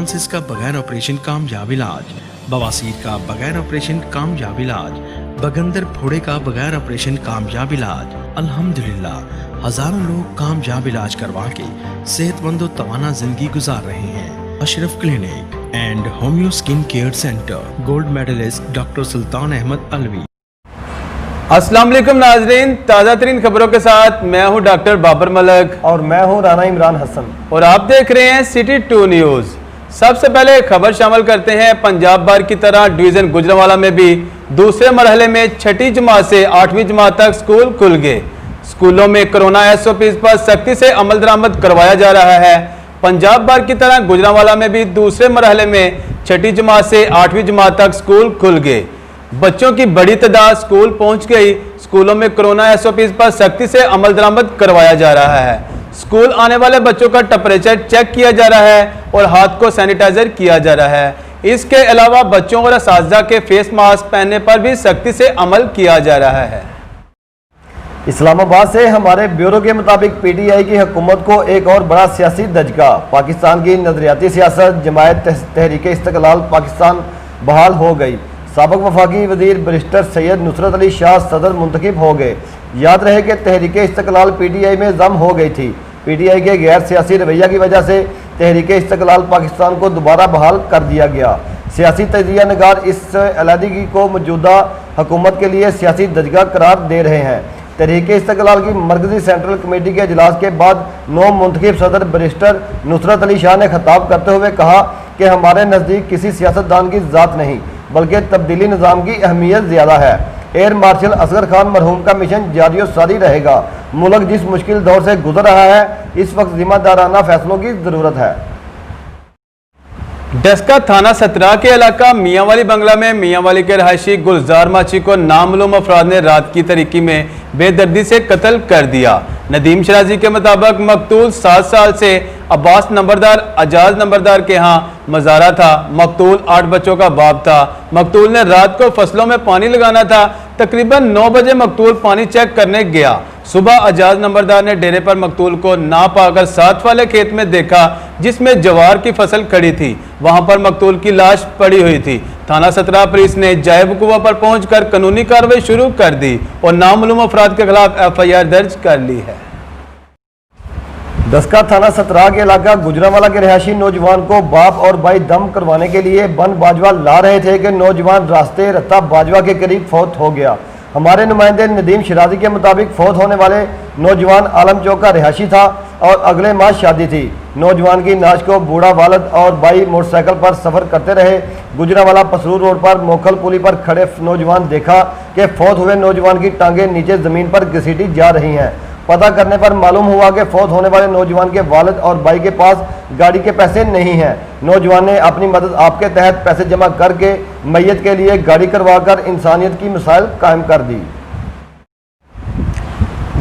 टॉन्सिस का बगैर ऑपरेशन कामयाब इलाज, बवासीर का बगैर ऑपरेशन कामयाब इलाज, बगंदर फोड़े का बगैर ऑपरेशन कामयाब इलाज। अल्हम्दुलिल्लाह हजारों लोग कामयाब इलाज करवा के सेहतमंद और तवाना जिंदगी गुजार रहे हैं। Ashraf clinic and homeo skin care centre, gold medallist doctor Sultan Ahmed Alvi. अस्सलाम वालेकुम नाजरीन, ताज़ा तरीन खबरों के साथ मैं हूं डॉक्टर बाबर मलक और मैं हूं राना इमरान हसन और आप देख रहे हैं सिटी 2 न्यूज़। सबसे पहले खबर शामिल करते हैं। पंजाब बार की तरह डिवीज़न गुजरांवाला में भी दूसरे मरहले में छठी जमात से 8वीं जमात तक स्कूल खुल गए। स्कूलों में कोरोना SOPs पर सख्ती से अमल दरामद करवाया जा रहा है। पंजाब बार की तरह गुजरांवाला में भी दूसरे मरहले में छठी जमात से 8वीं जमात तक स्कूल खुल गए। बच्चों की बड़ी तादाद स्कूल पहुंच गई। स्कूलों में कोरोना SOPs पर सख्ती से अमल दरामद करवाया जा रहा है। स्कूल आने वाले बच्चों का टेम्परेचर चेक किया जा रहा है और हाथ को सैनिटाइजर किया जा रहा है। इसके अलावा बच्चों और असातिज़ा के फेस मास्क पहनने पर भी सख्ती से अमल किया जा रहा है। इस्लामाबाद से हमारे ब्यूरो के मुताबिक PTI की हुकूमत को एक और बड़ा सियासी दचका। पाकिस्तान की नजरियाती सियासत जमायत तहरीक इस्तकलाल पाकिस्तान बहाल हो गई। साबिक वफाकी वजीर बैरिस्टर सैयद नुसरत अली शाह सदर मुंतखब हो गए। याद रहे कि तहरीक इस्तकलाल PTI में जम हो गई थी। PTI के गैर सियासी रवैया की वजह से तहरीक इस्तकलाल पाकिस्तान को दोबारा बहाल कर दिया गया। सियासी तजिया नगार इस अलहदगी को मौजूदा हुकूमत के लिए सियासी दचका करार दे रहे हैं। तहरीक इस्तकलाल की मरकजी सेंट्रल कमेटी के इजलास के बाद नौ मुंतखब सदर बैरिस्टर नुसरत अली शाह ने खिताब करते हुए कहा कि हमारे नज़दीक किसी सियासतदान की ज़ात नहीं बल्कि तब्दीली निज़ाम की अहमियत ज़्यादा है। एयर मार्शल असगर खान मरहूम का मिशन जारी और सारी रहेगा। मुल्क जिस मुश्किल दौर से गुजर रहा है, इस वक्त जिम्मेदाराना फैसलों की ज़रूरत है। डस्का थाना सतरा के इलाका मियांवाली बंगला में मियांवाली के रहायशी गुलजार माची को नामालूम अफराद ने रात की तरीकी में बेदर्दी से कत्ल कर दिया। नदीम शराजी के मुताबिक मकतूल 7 साल से अब्बास नंबरदार अजाज नंबरदार के यहाँ मज़ारा था। मकतूल 8 बच्चों का बाप था। मकतूल ने रात को फसलों में पानी लगाना था। तकरीबन 9 बजे मकतूल पानी चेक करने गया। सुबह अजाज नंबरदार ने डेरे पर मकतूल को ना पाकर साथ वाले खेत में देखा जिसमें जवार की फसल खड़ी थी। वहां पर मकतूल की लाश पड़ी हुई थी। थाना सतरा पुलिस ने जाए वकूआ पर पहुंचकर कानूनी कार्रवाई शुरू कर दी और नामालूम अफराद के खिलाफ FIR दर्ज कर ली है। डस्का थाना सतरा के इलाका गुजरांवाला के रहायशी नौजवान को बाप और भाई दम करवाने के लिए बन बाजवा ला रहे थे कि नौजवान रास्ते रत्ता बाजवा के करीब फौत हो गया। हमारे नुमाइंदे नदीम शराजी के मुताबिक फौत होने वाले नौजवान आलम चौक का रहायशी था और अगले माह शादी थी। नौजवान की नाश को बूढ़ा वालद और भाई मोटरसाइकिल पर सफ़र करते रहे। गुजरांवाला पसरूर रोड पर मोखल पुली पर खड़े नौजवान देखा कि फौत हुए नौजवान की टांगें नीचे ज़मीन पर घसीटी जा रही हैं। पता करने पर मालूम हुआ कि फौत होने वाले नौजवान के वालिद और भाई के पास गाड़ी के पैसे नहीं हैं। नौजवान ने अपनी मदद आपके तहत पैसे जमा करके मैयत के लिए गाड़ी करवाकर इंसानियत की मिसाल कायम कर दी।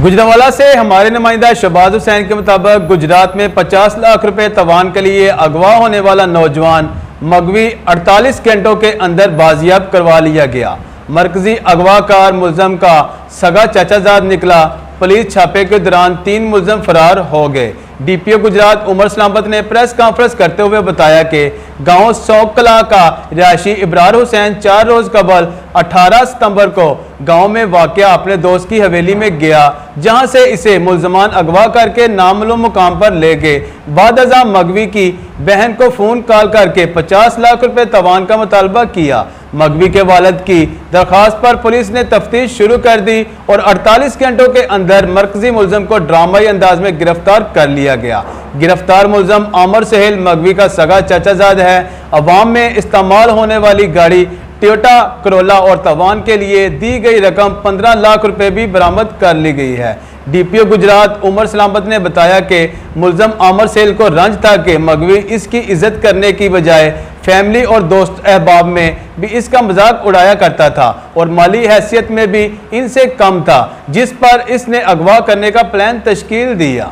गुजरांवाला से हमारे नुमाइंदा शहबाज हुसैन के मुताबिक गुजरात में 50 लाख रुपए तवान के लिए अगवा होने वाला नौजवान मगवी 48 घंटों के अंदर बाजियाब करवा लिया गया। मरकजी अगवाकार मुलजम का सगा चाचाजाद निकला। पुलिस छापे के दौरान 3 मुलजम फरार हो गए। DPO गुजरात उमर सलामत ने प्रेस कॉन्फ्रेंस करते हुए बताया कि गांव सौकला का रिहायशी इब्रार हुसैन 4 रोज कबल 18 सितंबर को गांव में वाक़या अपने दोस्त की हवेली में गया, जहां से इसे मुलजमान अगवा करके नामालूम मुकाम पर ले गए। बाद अज़ा मगवी की बहन को फ़ोन कॉल करके 50 लाख रुपए तवान का मुतालबा किया। मगवी के वालिद की दरख्वास्त पर पुलिस ने तफ्तीश शुरू कर दी और 48 घंटों के अंदर मरकजी मुलजम को ड्रामाई अंदाज में गिरफ्तार कर लिया गया। गिरफ्तार मुलजम आमर सहेल मगवी का सगा चाचाजाद है। अवाम में इस्तेमाल होने वाली गाड़ी टोयोटा करोला और तवान के लिए दी गई रकम 15 लाख रुपए भी बरामद कर ली गई है। DPO गुजरात उमर सलामत ने बताया कि मुलजम आमर सेल को रंज था कि मगवी इसकी इज्जत करने की बजाय फैमिली और दोस्त अहबाब में भी इसका मजाक उड़ाया करता था और माली हैसियत में भी इनसे कम था, जिस पर इसने अगवा करने का प्लान तश्कील दिया।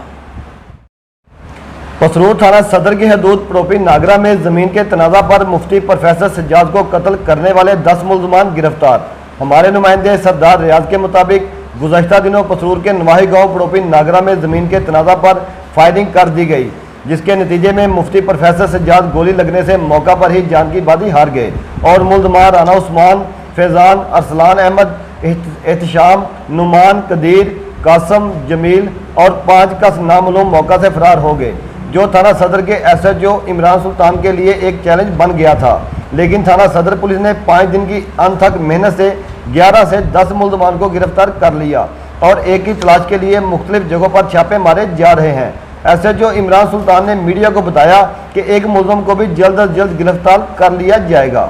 पसरूर थाना सदर की हदूद प्रोपी नागरा में जमीन के तनाज़ा पर मुफ्ती प्रोफेसर सज्जाद को कत्ल करने वाले 10 मुलजमान गिरफ्तार। हमारे नुमाइंदे सरदार रियाज के मुताबिक गुज़श्ता दिनों पसरूर के नवाही गांव प्रोपी नागरा में जमीन के तनाज़ा पर फायरिंग कर दी गई। जिसके नतीजे में मुफ्ती प्रोफेसर सज्जाद गोली लगने से मौका पर ही जान की बाजी हार गए और मुल्ज़मान राना उस्मान, फैज़ान, अरसलान अहमद, एहतशाम, नुमान, कदीर, कासम, जमील और 5 का नामालूम मौका से फरार हो गए, जो थाना सदर के SHO इमरान सुल्तान के लिए एक चैलेंज बन गया था। लेकिन थाना सदर पुलिस ने 5 दिन की अनथक मेहनत से 11 से 10 मुल्ज़मान को गिरफ्तार कर लिया और एक की तलाश के लिए मुख्तलिफ जगहों पर छापे मारे जा रहे हैं। SHO इमरान सुल्तान ने मीडिया को बताया कि एक मुल्ज़म को भी जल्द अज जल्द गिरफ्तार कर लिया जाएगा।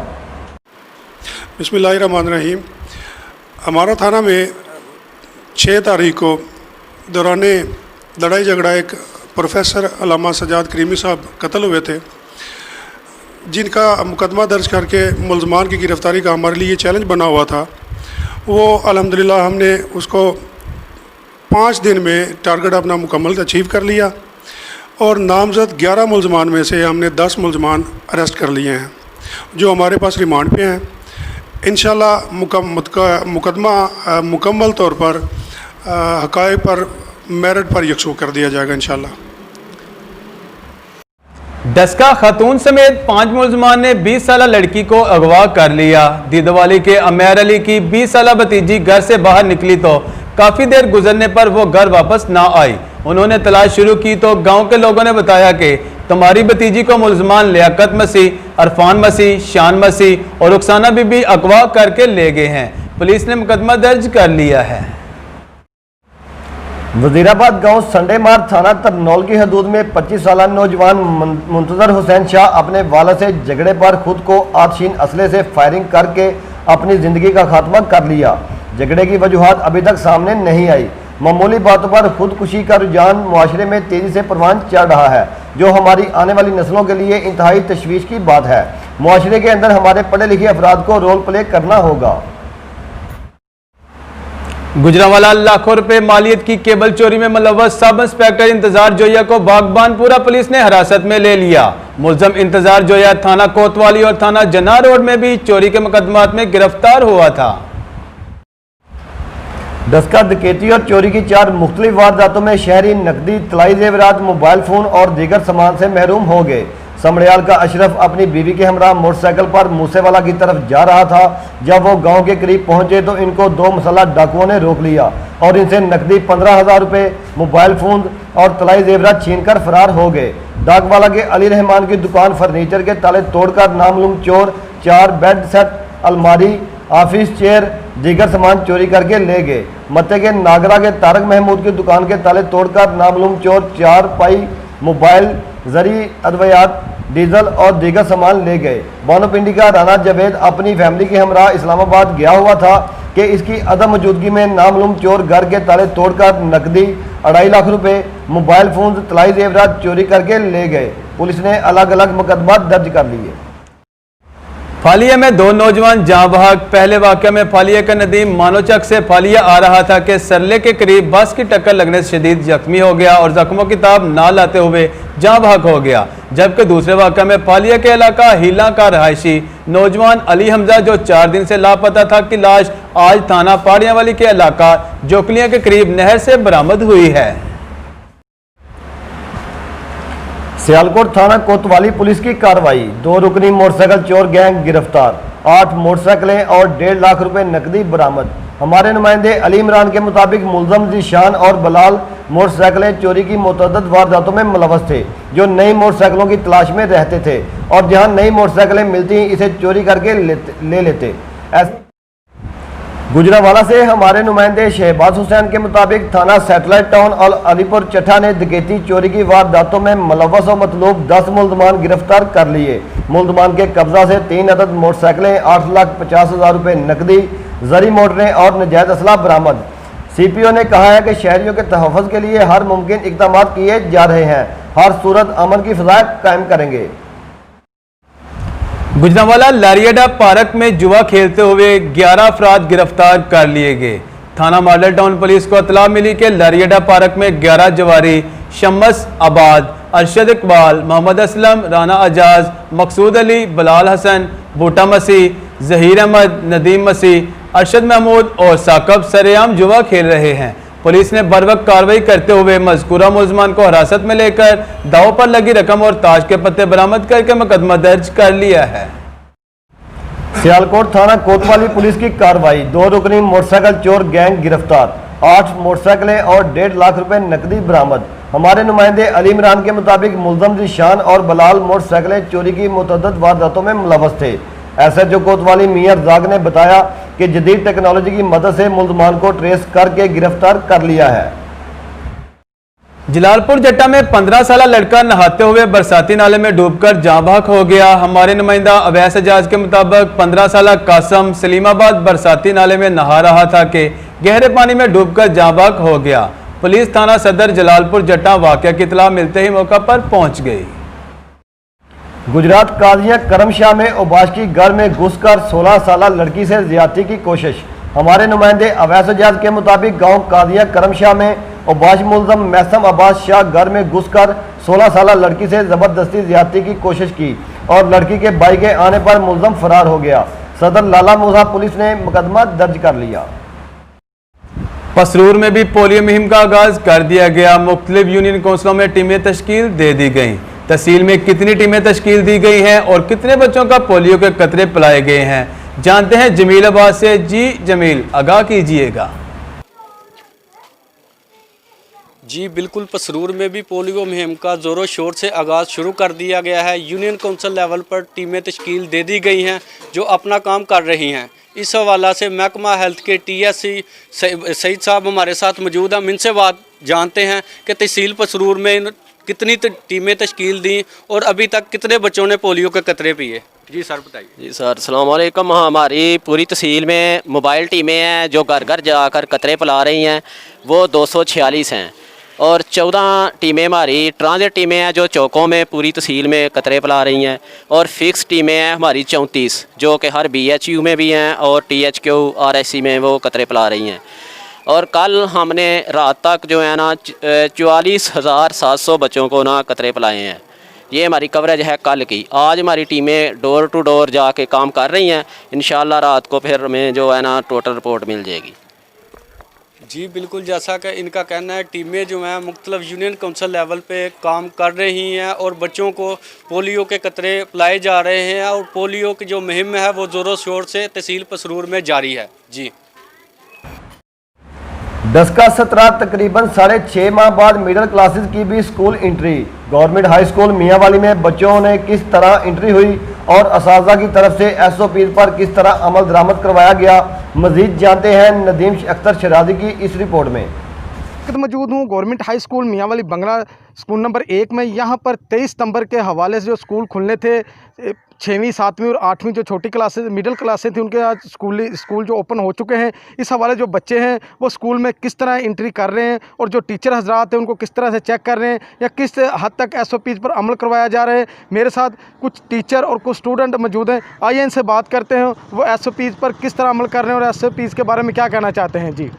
बिस्मिल्लाहिर्रहमानिर्रहीम। हमारा थाना में 6 तारीख को दौरान लड़ाई झगड़ा एक प्रोफेसर अल्लामा सज्जाद करीमी साहब कत्ल हुए थे, जिनका मुकदमा दर्ज करके मुल्ज़मान की गिरफ़्तारी का हमारे लिए चैलेंज बना हुआ था। वो अल्हम्दुलिल्लाह हमने उसको 5 दिन में टारगेट अपना मुकम्मल अचीव कर लिया और नामज़द 11 मुल्ज़मान में से हमने 10 मुल्ज़मान अरेस्ट कर लिए हैं, जो हमारे पास रिमांड पे हैं। इंशाल्लाह मुकदमा मुकम्मल तौर पर हक़ाइक़ पर मेरिट पर यकसू कर दिया जाएगा इंशाल्लाह। डस्का खातून समेत 5 मुल्ज़मान ने 20 साला लड़की को अगवा कर लिया। दीदवाली के अमेर अली की 20 साला भतीजी घर से बाहर निकली तो काफ़ी देर गुजरने पर वो घर वापस ना आई। उन्होंने तलाश शुरू की तो गांव के लोगों ने बताया कि तुम्हारी भतीजी को मुल्ज़मान लियाकत मसीह, अरफान मसीह, शान मसीह और रुखसाना बीबी अगवा करके ले गए हैं। पुलिस ने मुकदमा दर्ज कर लिया है। वजीराबाद गांव संडे मार्ग थाना तरनौल की हदूद में 25 साला नौजवान मुंतजर हुसैन शाह अपने वाला से झगड़े पर खुद को आतशीन असले से फायरिंग करके अपनी ज़िंदगी का खात्मा कर लिया। झगड़े की वजूहात अभी तक सामने नहीं आई। मामूली बातों पर खुदकुशी का रुझान मुआशरे में तेज़ी से परवान चढ़ रहा है, जो हमारी आने वाली नस्लों के लिए इंतहाई तशवीश की बात है। मुआशरे के अंदर हमारे पढ़े लिखे अफराद को रोल प्ले करना होगा। गुजरांवाला लाखों रुपए मालियत की केबल चोरी में मुलव्वस सब इंस्पेक्टर इंतजार जोया को बागबानपुरा पुलिस ने हिरासत में ले लिया। मुलजम इंतजार जोया थाना कोतवाली और थाना जना रोड में भी चोरी के मुकदमात में गिरफ्तार हुआ था। डस्का डकैती और चोरी की 4 मुख्तलिफ वारदातों में शहरी नकदी, तलाई जेवरात, मोबाइल फ़ोन और दीगर सामान से महरूम हो गए। समड़ियाल का अशरफ अपनी बीवी के हमरा मोटरसाइकिल पर मूसेवाला की तरफ जा रहा था। जब वो गांव के करीब पहुंचे तो इनको 2 मसल्ह डाकुओं ने रोक लिया और इनसे नकदी 15,000 रुपये, मोबाइल फ़ोन और तलाई जेवरात छीनकर फरार हो गए। डाकवाला के अली रहमान की दुकान फर्नीचर के ताले तोड़कर नामालूम चोर 4 बेड सेट, अलमारी, ऑफिस चेयर, दीगर सामान चोरी करके ले गए। मत्ते के नागरा के तारक महमूद की दुकान के ताले तोड़कर नामालूम चोर 4 पाई, मोबाइल, जरी अद्वियात, डीजल और दीगर सामान ले गए। बानोपिंडी का राना जावेद अपनी फैमिली के हमरा इस्लामाबाद गया हुआ था कि इसकी अदम मौजूदगी में नामालूम चोर घर के ताले तोड़कर नकदी 2.5 लाख रुपए, मोबाइल फ़ोन, तलाई जेवरात चोरी करके ले गए। पुलिस ने अलग अलग मुकदमा दर्ज कर लिए। फालिया में 2 नौजवान जाँ बहक। पहले वाक़या में फालिया का नदीम मानोचक से फालिया आ रहा था कि सरले के करीब बस की टक्कर लगने से शदीद जख्मी हो गया और जख्मों की ताब ना लाते हुए जाँ बहक हो गया। जबकि दूसरे वाक़या में फालिया के इलाका हीला का रहायशी नौजवान अली हमजा, जो 4 दिन से लापता था, की लाश आज थाना पाड़ियावाली के इलाका जोकलिया के करीब नहर से बरामद हुई है। सियालकोट थाना कोतवाली पुलिस की कार्रवाई। 2 रुकनी मोटरसाइकिल चोर गैंग गिरफ्तार, 8 मोटरसाइकिलें और 1.5 लाख रुपए नकदी बरामद। हमारे नुमाइंदे अली इमरान के मुताबिक मुल्ज़म जीशान और बलाल मोटरसाइकिलें चोरी की मुतअद्दिद वारदातों में मुलव्वस थे, जो नई मोटरसाइकिलों की तलाश में रहते थे और जहां नई मोटरसाइकिलें मिलती इसे चोरी करके ले लेते। गुजरांवाला से हमारे नुमाइंदे शहबाज हुसैन के मुताबिक थाना सैटेलाइट टाउन और अलीपुर चट्ठा ने डकैती चोरी की वारदातों में मुलव्वस और मतलूब 10 मुल्ज़मान गिरफ्तार कर लिए। मुल्ज़मान के कब्जा से 3 अदद मोटरसाइकिलें, 8,50,000 रुपये नकदी, जरी मोटरें और नजायज़ असला बरामद। CPO ने कहा है कि शहरियों के तहफ़्फ़ुज़ के लिए हर मुमकिन इक़दाम किए जा रहे हैं, हर सूरत अमन की फ़ज़ा कायम करेंगे। गुजरांवाला लारियाडा पार्क में जुआ खेलते हुए 11 अफराद गिरफ्तार कर लिए गए। थाना मॉडल टाउन पुलिस को इत्तला मिली कि लारियाडा पार्क में 11 जवारी शम्स आबाद, अरशद इकबाल, मोहम्मद असलम, राना अजाज, मकसूद अली, बलाल हसन, बूटा मसीह, जहीर अहमद, नदीम मसीह, अरशद महमूद और साकब सरेआम जुआ खेल रहे हैं। पुलिस ने बर वक्त कार्रवाई करते हुए मजकूरा मुलजमान को हिरासत में लेकर दाव पर लगी रकम और ताश के पत्ते बरामद करके मुकदमा दर्ज कर लिया है। सियालकोट थाना कोतवाली पुलिस की कार्रवाई, 2 रुकनी मोटरसाइकिल चोर गैंग गिरफ्तार, 8 मोटरसाइकिलें और 1.5 लाख रुपए नकदी बरामद। हमारे नुमाइंदे अली इमरान के मुताबिक मुलजम जिशान और बलाल मोटरसाइकिलें चोरी की मुतअद्दिद वारदातों में मुलव्वस थे। एसएचओ कोतवाली मियां रज़ाक ने बताया कि जदीद टेक्नोलॉजी की मदद से मुलजमान को ट्रेस करके गिरफ्तार कर लिया है। जलालपुर जट्टा में 15 साल लड़का नहाते हुए बरसाती नाले में डूबकर जाँ बहक हो गया। हमारे नुमाइंदा अवैस एजाज के मुताबिक 15 साल कासम सलीमाबाद बरसाती नाले में नहा रहा था कि गहरे पानी में डूबकर जाँ बहक हो गया। पुलिस थाना सदर जलालपुर जट्टा वाक़या की इत्तला मिलते ही मौका पर पहुंच गई। गुजरात कादिया करमशाह में उबाश घर में घुसकर 16 साल लड़की से ज्यादती की कोशिश। हमारे नुमाइंदे अवैस एजाज के मुताबिक गांव कादिया करमशाह में उबाश मुलजम मैसम अब्बास शाह घर में घुसकर 16 साल लड़की से जबरदस्ती ज्यादती की कोशिश की और लड़की के भाई के आने पर मुलजम फरार हो गया। सदर लाला मूसा पुलिस ने मुकदमा दर्ज कर लिया। पसरूर में भी पोलियो मुहिम का आगाज कर दिया गया। मुख्तलिफ यूनियन काउंसिलों में टीमें तश्कील दे दी गई। तहसील में कितनी टीमें तश्कील दी गई हैं और कितने बच्चों का पोलियो के कतरे पिलाए गए हैं, जानते हैं जमील अब्बास से। जी जमील, आगाह कीजिएगा। जी बिल्कुल, पसरूर में भी पोलियो मुहिम का ज़ोरों शोर से आगाज़ शुरू कर दिया गया है। यूनियन काउंसिल लेवल पर टीमें तश्कील दे दी गई हैं जो अपना काम कर रही हैं। इस हवाला से महकमा हेल्थ के TSC सईद साहब हमारे साथ मौजूद हैं। इनसे बात जानते हैं कि तहसील पसरूर में कितनी टीमें तश्कील दी और अभी तक कितने बच्चों ने पोलियो के कतरे पिए। जी सर बताइए। जी सर, अस्सलाम वालेकुम। हमारी पूरी तहसील में मोबाइल टीमें हैं जो घर घर जाकर कतरे पिला रही हैं, वो 246 हैं और 14 टीमें हमारी ट्रांजिट टीमें हैं जो चौकों में पूरी तहसील में कतरे पिला रही हैं और फिक्स टीमें हैं हमारी 34 जो कि हर BHU में भी हैं और THQ RSC में वो कतरे पिला रही हैं। और कल हमने रात तक जो है ना 44,700 बच्चों को ना कतरे पिलाए हैं। ये हमारी कवरेज है कल की। आज हमारी टीमें डोर टू डोर जाके काम कर रही हैं। इंशाल्लाह रात को फिर हमें जो है ना टोटल रिपोर्ट मिल जाएगी। जी बिल्कुल, जैसा कि इनका कहना है टीमें जो हैं मुख्तलिफ यूनियन काउंसिल लेवल पे काम कर रही हैं और बच्चों को पोलियो के कतरे पिलाए जा रहे हैं और पोलियो की जो मुहिम है वो ज़ोरों शोर से तहसील पसरूर में जारी है। जी 10 का 17 तकरीबन 6.5 माह बाद मिडिल क्लासेस की भी school entry. Government high school Mianwali में बच्चों ने किस तरह एंट्री हुई और असातिज़ा की तरफ से SOPs पर किस तरह अमल दरामद करवाया गया, मजीद जानते हैं नदीम अख्तर शराजी की इस रिपोर्ट में। मौजूद हूँ गवर्नमेंट हाई स्कूल मियांवाली बंगला स्कूल नंबर 1 में। यहाँ पर 23 सितंबर के हवाले से जो स्कूल खुलने थे, 6वीं 7वीं और 8वीं जो छोटी क्लासेस मिडिल क्लासेस थी उनके आज स्कूल जो ओपन हो चुके हैं। इस हवाले जो बच्चे हैं वो स्कूल में किस तरह एंट्री कर रहे हैं और जो टीचर हजरात हैं उनको किस तरह से चेक कर रहे हैं या किस हद तक SOPs पर अमल करवाया जा रहा है। मेरे साथ कुछ टीचर और कुछ स्टूडेंट मौजूद हैं, आइए इनसे बात करते हैं वो SOPs पर किस तरह अमल कर रहे हैं और SOPs के बारे में क्या कहना चाहते हैं। जी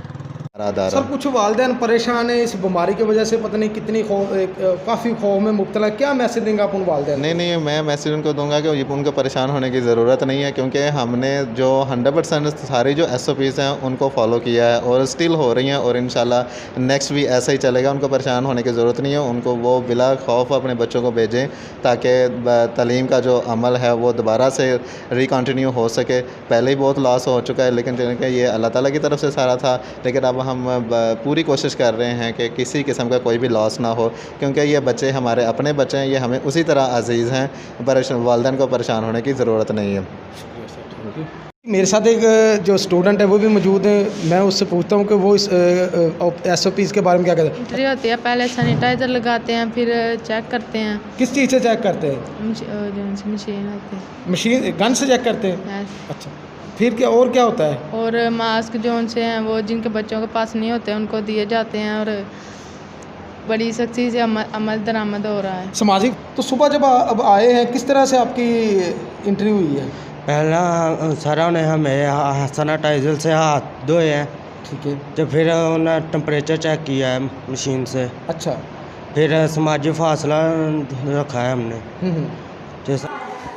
सर, कुछ वालिदैन परेशान है इस बीमारी की वजह से, पता नहीं कितनी काफ़ी खौफ में मुब्तला। क्या मैसेज देंगे आप उन वालिदैन? नहीं, मैं मैसेज उनको दूंगा कि उनको परेशान होने की ज़रूरत नहीं है, क्योंकि हमने जो 100% सारी जो SOPs हैं उनको फॉलो किया है और स्टिल हो रही हैं और इंशाल्लाह नेक्स्ट भी ऐसा ही चलेगा। उनको परेशान होने की ज़रूरत नहीं है। उनको वो बिला खौफ अपने बच्चों को भेजें ताकि तालीम का जो अमल है वो दोबारा से रिकंटिन्यू हो सके। पहले ही बहुत लॉस हो चुका है, लेकिन ये अल्लाह ताला की तरफ से सारा था, लेकिन अब हम पूरी कोशिश कर रहे हैं कि किसी किस्म का कोई भी लॉस ना हो, क्योंकि ये बच्चे हमारे अपने बच्चे हैं, ये हमें उसी तरह अजीज़ हैं। वालिदैन को परेशान होने की ज़रूरत नहीं है। मेरे साथ एक जो स्टूडेंट है वो भी मौजूद है, मैं उससे पूछता हूँ कि वो इस SOPs के बारे में क्या कहते हैं। एंट्री होती है, पहले सैनिटाइज़र लगाते हैं, फिर चेक करते हैं। किस चीज़ से चेक करते हैं? मशीन होती है, मशीन गन से चेक करते हैं। अच्छा, फिर क्या और क्या होता है? और मास्क जो उनसे हैं वो जिनके बच्चों के पास नहीं होते उनको दिए जाते हैं और बड़ी सख्ती से अमल दरामद हो रहा है। सामाजिक तो सुबह जब अब आए हैं किस तरह से आपकी एंट्री हुई है? पहला सर ने हमें सैनिटाइजर से हाथ धोए हैं, ठीक है, तो फिर उन्होंने टेम्परेचर चेक किया है मशीन से। अच्छा, फिर समाजी फासला रखा है हमने। जैसा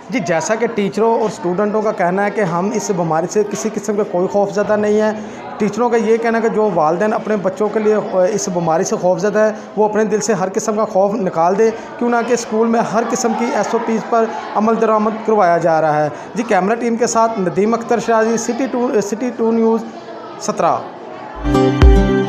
जी, जैसा कि टीचरों और स्टूडेंटों का कहना है कि हम इस बीमारी से किसी किस्म का कोई खौफज़दा नहीं है। टीचरों का ये कहना है कि जो वालिदैन अपने बच्चों के लिए इस बीमारी से खौफजदा है वो अपने दिल से हर किस्म का खौफ निकाल दे, क्यों ना कि स्कूल में हर किस्म की SOPs पर अमल दरामद करवाया जा रहा है। जी, कैमरा टीम के साथ नदीम अख्तर शाह जी, सिटी 2 न्यूज़ 17।